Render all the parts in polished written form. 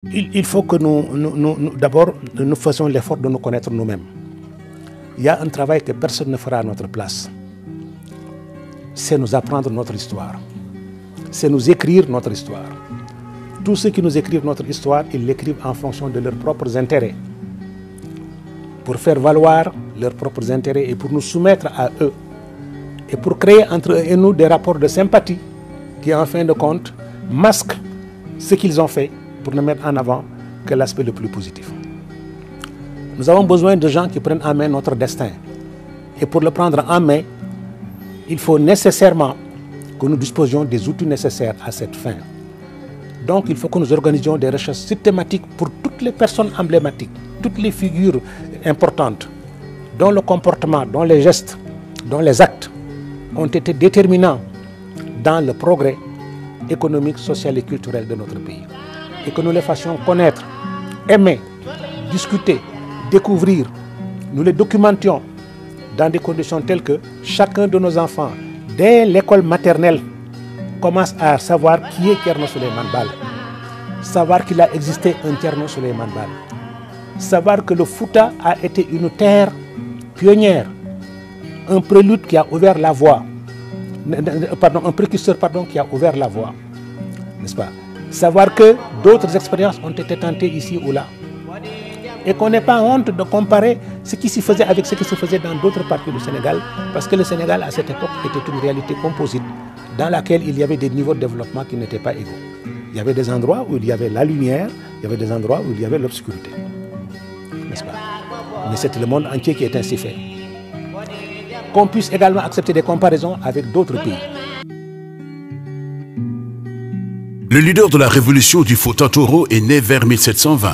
Il faut que d'abord, nous fassions l'effort de nous connaître nous-mêmes. Il y a un travail que personne ne fera à notre place. C'est nous apprendre notre histoire. C'est nous écrire notre histoire. Tous ceux qui nous écrivent notre histoire, ils l'écrivent en fonction de leurs propres intérêts. Pour faire valoir leurs propres intérêts et pour nous soumettre à eux. Et pour créer entre eux et nous des rapports de sympathie qui, en fin de compte, masquent ce qu'ils ont fait pour ne mettre en avant que l'aspect le plus positif. Nous avons besoin de gens qui prennent en main notre destin. Et pour le prendre en main, il faut nécessairement que nous disposions des outils nécessaires à cette fin. Donc il faut que nous organisions des recherches systématiques pour toutes les personnes emblématiques, toutes les figures importantes, dont le comportement, dont les gestes, dont les actes ont été déterminants dans le progrès économique, social et culturel de notre pays. Et que nous les fassions connaître, aimer, discuter, découvrir, nous les documentions dans des conditions telles que chacun de nos enfants, dès l'école maternelle, commence à savoir qui est Thierno Souleymane Baal, savoir qu'il a existé un Thierno Souleymane Baal, savoir que le Fouta a été une terre pionnière, un prélude qui a ouvert la voie, un précurseur qui a ouvert la voie, n'est-ce pas? Savoir que d'autres expériences ont été tentées ici ou là. Et qu'on n'ait pas honte de comparer ce qui s'y faisait avec ce qui se faisait dans d'autres parties du Sénégal, parce que le Sénégal, à cette époque, était une réalité composite dans laquelle il y avait des niveaux de développement qui n'étaient pas égaux. Il y avait des endroits où il y avait la lumière, il y avait des endroits où il y avait l'obscurité. N'est-ce pas? Mais c'est le monde entier qui est ainsi fait. Qu'on puisse également accepter des comparaisons avec d'autres pays. Le leader de la révolution du Fouta-Toro est né vers 1720.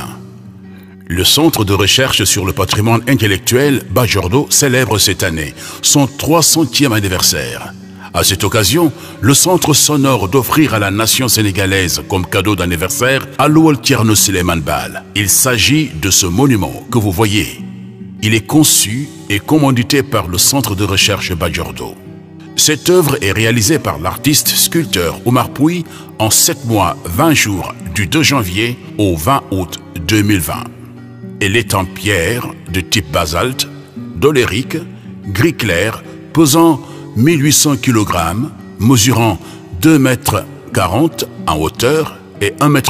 Le Centre de recherche sur le patrimoine intellectuel Bajordo célèbre cette année son 300e anniversaire. À cette occasion, le centre s'honore d'offrir à la nation sénégalaise comme cadeau d'anniversaire Alwal Thierno Souleymane Baal. Il s'agit de ce monument que vous voyez. Il est conçu et commandité par le Centre de recherche Bajordo. Cette œuvre est réalisée par l'artiste sculpteur Omar Pouy en 7 mois, 20 jours, du 2 janvier au 20 août 2020. Elle est en pierre de type basalte, dolérique, gris clair, pesant 1800 kg, mesurant 2,40 m en hauteur et 1,10 m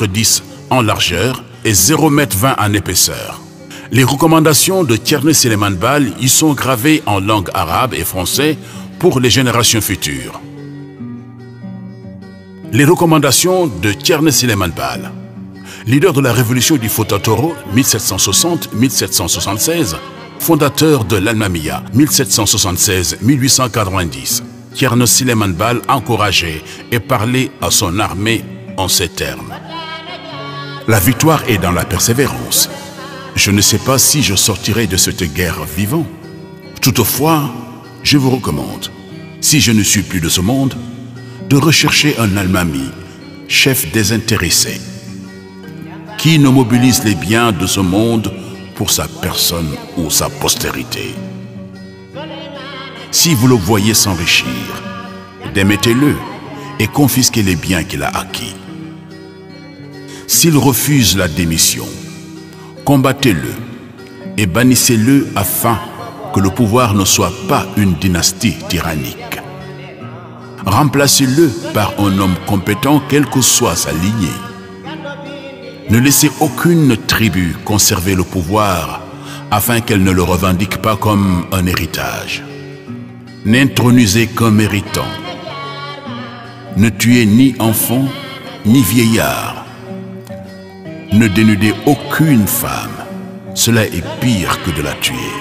en largeur et 0,20 m en épaisseur. Les recommandations de Thierno Souleymane Baal y sont gravées en langue arabe et français pour les générations futures. Les recommandations de Thierno Souleymane Baal. Leader de la révolution du Fouta-Toro 1760-1776, fondateur de l'Almamia 1776-1890, Thierno Souleymane Baal encourageait et parlait à son armée en ces termes. La victoire est dans la persévérance. Je ne sais pas si je sortirai de cette guerre vivant. Toutefois, je vous recommande, si je ne suis plus de ce monde, de rechercher un Almami, chef désintéressé, qui ne mobilise les biens de ce monde pour sa personne ou sa postérité. Si vous le voyez s'enrichir, démettez-le et confisquez les biens qu'il a acquis. S'il refuse la démission, combattez-le et bannissez-le afin que le pouvoir ne soit pas une dynastie tyrannique. Remplacez-le par un homme compétent, quelle que soit sa lignée. Ne laissez aucune tribu conserver le pouvoir afin qu'elle ne le revendique pas comme un héritage. N'intronisez qu'un méritant. Ne tuez ni enfant ni vieillard. Ne dénudez aucune femme. Cela est pire que de la tuer.